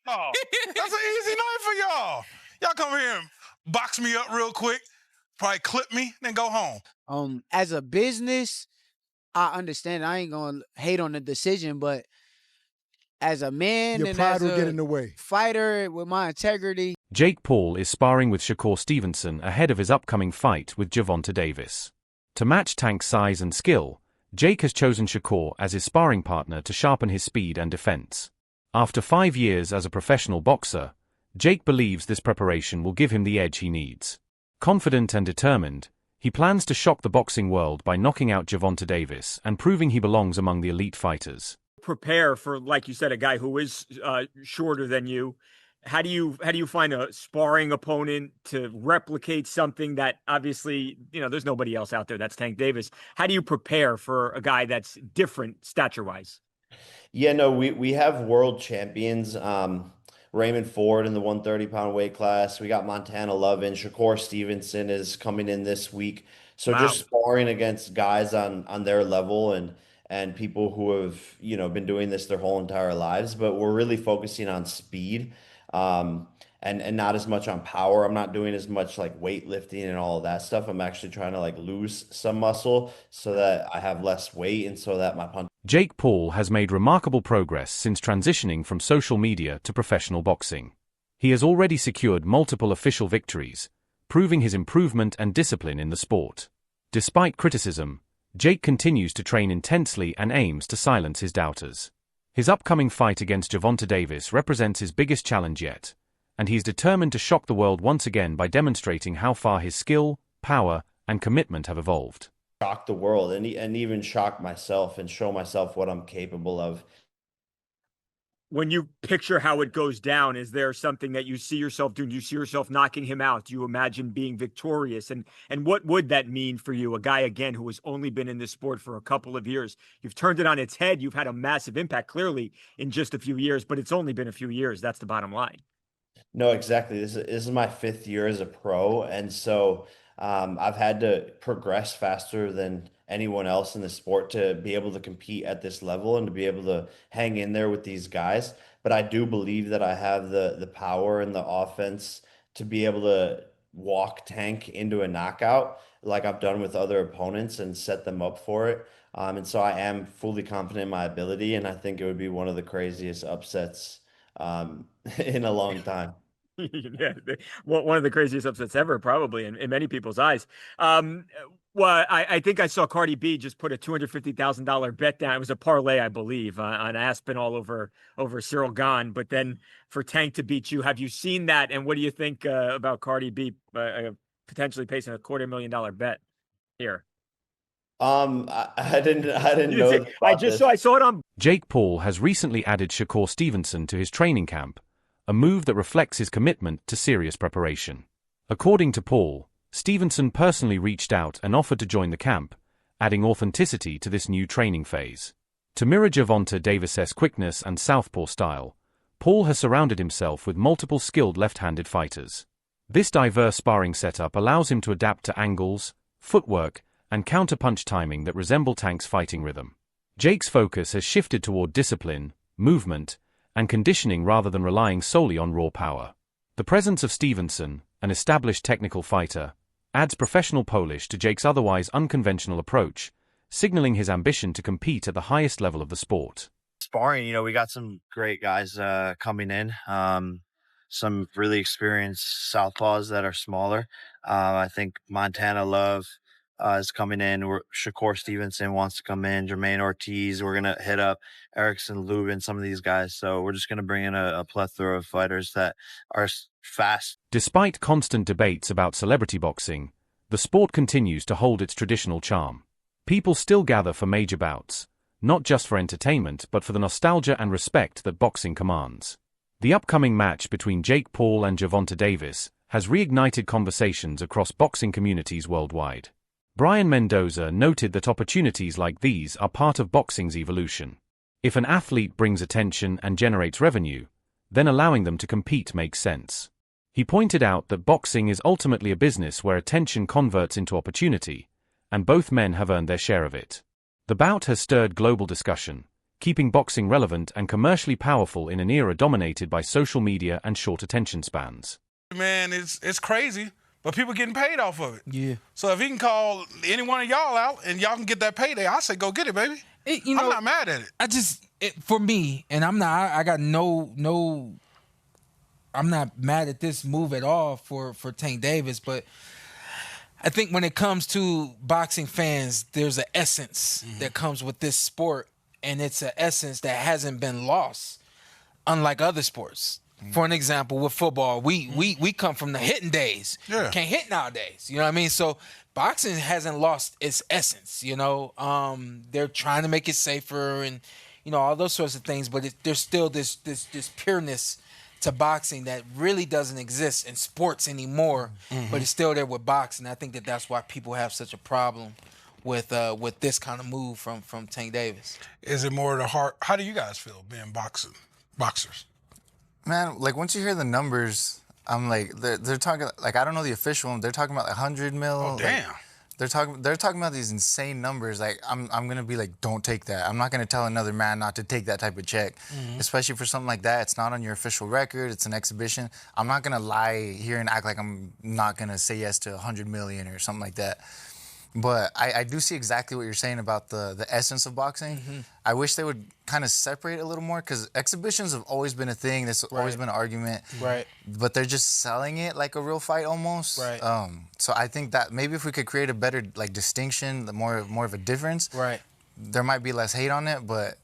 Oh, that's an easy night for y'all. Y'all come here and box me up real quick, probably clip me, then go home. As a business, I understand. I ain't gonna hate on the decision, but as a man Your and pride as will a get in the way. fighter with my integrity. Jake Paul is sparring with Shakur Stevenson ahead of his upcoming fight with Gervonta Davis. To match Tank's size and skill, Jake has chosen Shakur as his sparring partner to sharpen his speed and defense. After 5 years as a professional boxer, Jake believes this preparation will give him the edge he needs. Confident and determined, he plans to shock the boxing world by knocking out Gervonta Davis and proving he belongs among the elite fighters. Prepare for, like you said, a guy who is shorter than you. How do you find a sparring opponent to replicate something that obviously, there's nobody else out there that's Tank Davis? How do you prepare for a guy that's different stature-wise? Yeah, no, we have world champions. Raymond Ford in the 130-pound weight class. We got Montana Lovin. Shakur Stevenson is coming in this week. So Wow. just sparring against guys on their level and people who have, been doing this their whole entire lives. But we're really focusing on speed, and not as much on power. I'm not doing as much like weightlifting and all of that stuff. I'm actually trying to like lose some muscle so that I have less weight and so that my punch. Jake Paul has made remarkable progress since transitioning from social media to professional boxing. He has already secured multiple official victories, proving his improvement and discipline in the sport. Despite criticism, Jake continues to train intensely and aims to silence his doubters. His upcoming fight against Gervonta Davis represents his biggest challenge yet, and he is determined to shock the world once again by demonstrating how far his skill, power, and commitment have evolved. Shock the world and even shock myself and show myself what I'm capable of. When you picture how it goes down, is there something that you see yourself doing? Do you see yourself knocking him out? Do you imagine being victorious? And what would that mean for you? A guy, again, who has only been in this sport for a couple of years. You've turned it on its head. You've had a massive impact, clearly, in just a few years, but it's only been a few years. That's the bottom line. No, exactly. This is my 5th year as a pro. And so I've had to progress faster than anyone else in the sport to be able to compete at this level and to be able to hang in there with these guys. But I do believe that I have the power and the offense to be able to walk Tank into a knockout like I've done with other opponents and set them up for it. And so I am fully confident in my ability, and I think it would be one of the craziest upsets in a long time. Yeah, one of the craziest upsets ever, probably in many people's eyes. Well, I think I saw Cardi B just put a $250,000 bet down. It was a parlay, I believe, on Aspen all over Cyril Gahn. But then for Tank to beat you, have you seen that? And what do you think about Cardi B potentially placing a $250,000 bet here? I didn't know. I saw it on. Jake Paul has recently added Shakur Stevenson to his training camp, a move that reflects his commitment to serious preparation. According to Paul, Stevenson personally reached out and offered to join the camp, adding authenticity to this new training phase. To mirror Gervonta Davis's quickness and southpaw style, Paul has surrounded himself with multiple skilled left-handed fighters. This diverse sparring setup allows him to adapt to angles, footwork, and counter-punch timing that resemble Tank's fighting rhythm. Jake's focus has shifted toward discipline, movement, and conditioning rather than relying solely on raw power. The presence of Stevenson, an established technical fighter, adds professional polish to Jake's otherwise unconventional approach, signaling his ambition to compete at the highest level of the sport. Sparring, we got some great guys coming in, some really experienced southpaws that are smaller. I think Montana Love is coming in. Shakur Stevenson wants to come in. Jermaine Ortiz. We're going to hit up Erickson Lubin, some of these guys. So we're just going to bring in a plethora of fighters that are fast. Despite constant debates about celebrity boxing, the sport continues to hold its traditional charm. People still gather for major bouts, not just for entertainment but for the nostalgia and respect that boxing commands. The upcoming match between Jake Paul and Gervonta Davis has reignited conversations across boxing communities worldwide. Brian Mendoza noted that opportunities like these are part of boxing's evolution. If an athlete brings attention and generates revenue, then allowing them to compete makes sense. He pointed out that boxing is ultimately a business where attention converts into opportunity, and both men have earned their share of it. The bout has stirred global discussion, keeping boxing relevant and commercially powerful in an era dominated by social media and short attention spans. Man, it's crazy, but people getting paid off of it. Yeah. So if he can call any one of y'all out and y'all can get that payday, I say go get it, baby. I'm not mad at it. For me, and I'm not mad at this move at all for Tank Davis, but I think when it comes to boxing fans, there's an essence that comes with this sport, and it's an essence that hasn't been lost, unlike other sports. For an example, with football, we come from the hitting days. Yeah. Can't hit nowadays. You know what I mean? So boxing hasn't lost its essence. You know, they're trying to make it safer and all those sorts of things, but there's still this pureness to boxing that really doesn't exist in sports anymore. But it's still there with boxing. I think that's why people have such a problem with this kind of move from Tank Davis. Is it more the heart? How do you guys feel being boxers? Man, like once you hear the numbers, I'm like, they're talking like I don't know the official. They're talking about like 100 mil. Oh damn! Like, they're talking about these insane numbers. Like I'm gonna be like, don't take that. I'm not gonna tell another man not to take that type of check, especially for something like that. It's not on your official record. It's an exhibition. I'm not gonna lie here and act like I'm not gonna say yes to 100 million or something like that. But I do see exactly what you're saying about the essence of boxing. I wish they would kind of separate a little more because exhibitions have always been a thing. There's always been an argument. Right. But they're just selling it like a real fight almost. Right. So I think that maybe if we could create a better like distinction, more of a difference, right, there might be less hate on it. But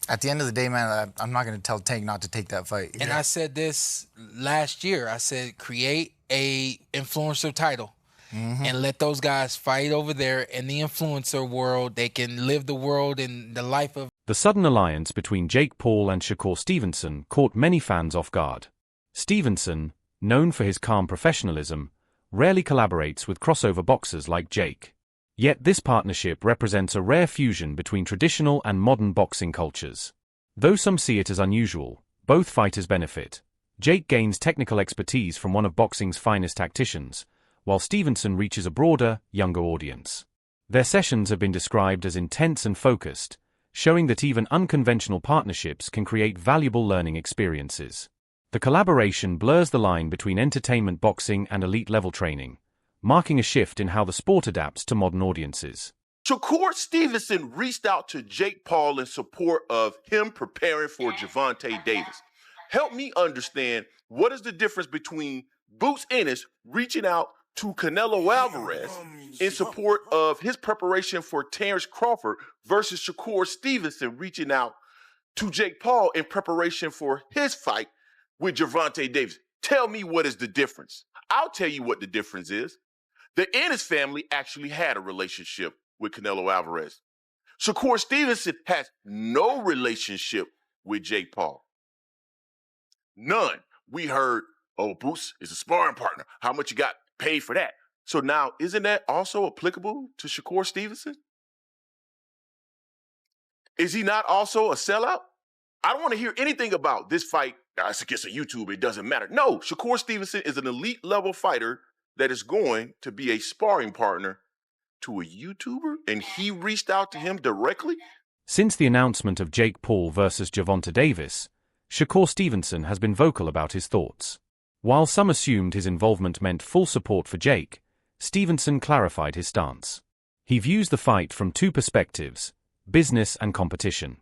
at the end of the day, man, I'm not going to tell Tank not to take that fight. And I said this last year. I said create a influencer title. And let those guys fight over there in the influencer world. They can live the world and the life of... The sudden alliance between Jake Paul and Shakur Stevenson caught many fans off guard. Stevenson, known for his calm professionalism, rarely collaborates with crossover boxers like Jake. Yet this partnership represents a rare fusion between traditional and modern boxing cultures. Though some see it as unusual, both fighters benefit. Jake gains technical expertise from one of boxing's finest tacticians, while Stevenson reaches a broader, younger audience. Their sessions have been described as intense and focused, showing that even unconventional partnerships can create valuable learning experiences. The collaboration blurs the line between entertainment boxing and elite-level training, marking a shift in how the sport adapts to modern audiences. Shakur Stevenson reached out to Jake Paul in support of him preparing for Gervonta Davis. Help me understand, what is the difference between Boots Ennis reaching out to Canelo Alvarez in support of his preparation for Terrence Crawford versus Shakur Stevenson reaching out to Jake Paul in preparation for his fight with Gervonta Davis? Tell me, what is the difference? I'll tell you what the difference is. The Ennis family actually had a relationship with Canelo Alvarez. Shakur Stevenson has no relationship with Jake Paul. None. We heard, oh, Bruce is a sparring partner. How much you got paid for that? So now, isn't that also applicable to Shakur Stevenson? Is he not also a sellout? I don't want to hear anything about this fight. It's against a YouTuber. It doesn't matter. No, Shakur Stevenson is an elite level fighter that is going to be a sparring partner to a YouTuber, and he reached out to him directly? Since the announcement of Jake Paul versus Gervonta Davis, Shakur Stevenson has been vocal about his thoughts. While some assumed his involvement meant full support for Jake, Stevenson clarified his stance. He views the fight from two perspectives, business and competition.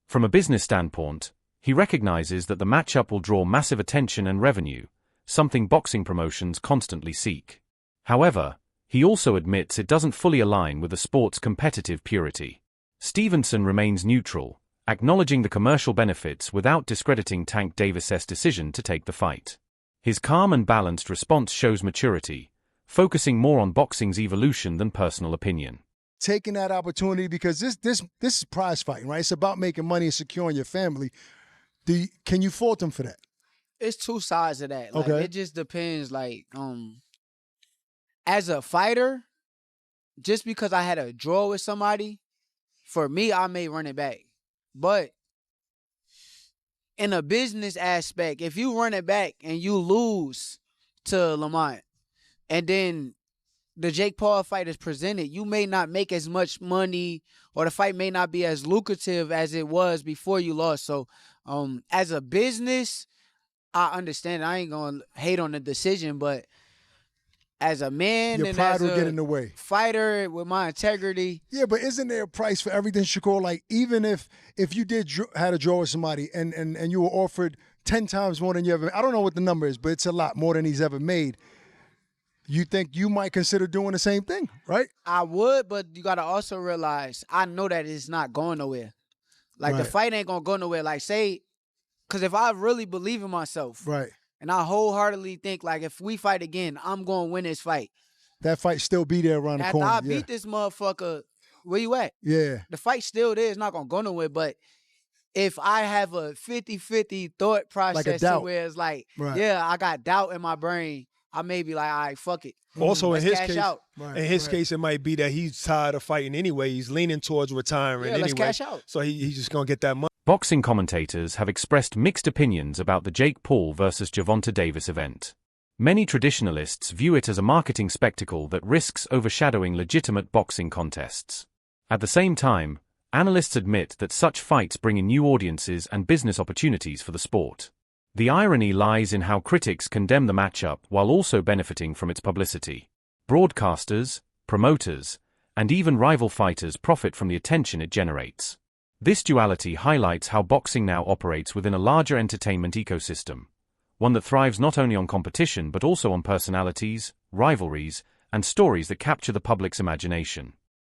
From a business standpoint, he recognizes that the matchup will draw massive attention and revenue, something boxing promotions constantly seek. However, he also admits it doesn't fully align with the sport's competitive purity. Stevenson remains neutral, acknowledging the commercial benefits without discrediting Tank Davis's decision to take the fight. His calm and balanced response shows maturity, focusing more on boxing's evolution than personal opinion. Taking that opportunity, because this is prize fighting, right? It's about making money and securing your family. Can you fault him for that? It's two sides of that. Like, Okay. it just depends. Like, as a fighter, just because I had a draw with somebody, for me, I may run it back. But in a business aspect, if you run it back and you lose to Lamont, and then the Jake Paul fight is presented, you may not make as much money, or the fight may not be as lucrative as it was before you lost. So, as a business, I understand. I ain't gonna hate on the decision, but as a man Your and pride as will a get in the way. fighter with my integrity. Yeah, but isn't there a price for everything, Shakur? Like, even if you had a draw with somebody and you were offered 10 times more than you ever, I don't know what the number is, but it's a lot more than he's ever made. You think you might consider doing the same thing, right? I would, but you got to also realize, I know that it's not going nowhere. Like, the fight ain't going to go nowhere. Like, say, because if I really believe in myself, right, and I wholeheartedly think, like, if we fight again, I'm going to win this fight. That fight still be there around the corner. After I beat this motherfucker, where you at? Yeah. The fight still there. It's not going to go nowhere. But if I have a 50-50 thought process, like a doubt, where it's like, right, yeah, I got doubt in my brain, I may be like, all right, fuck it. Also, Let's in his cash case, out. it might be that he's tired of fighting anyway. He's leaning towards retiring anyway. Let's cash out. So he's just gonna get that money. Boxing commentators have expressed mixed opinions about the Jake Paul versus Gervonta Davis event. Many traditionalists view it as a marketing spectacle that risks overshadowing legitimate boxing contests. At the same time, analysts admit that such fights bring in new audiences and business opportunities for the sport. The irony lies in how critics condemn the matchup while also benefiting from its publicity. Broadcasters, promoters, and even rival fighters profit from the attention it generates. This duality highlights how boxing now operates within a larger entertainment ecosystem, one that thrives not only on competition but also on personalities, rivalries, and stories that capture the public's imagination.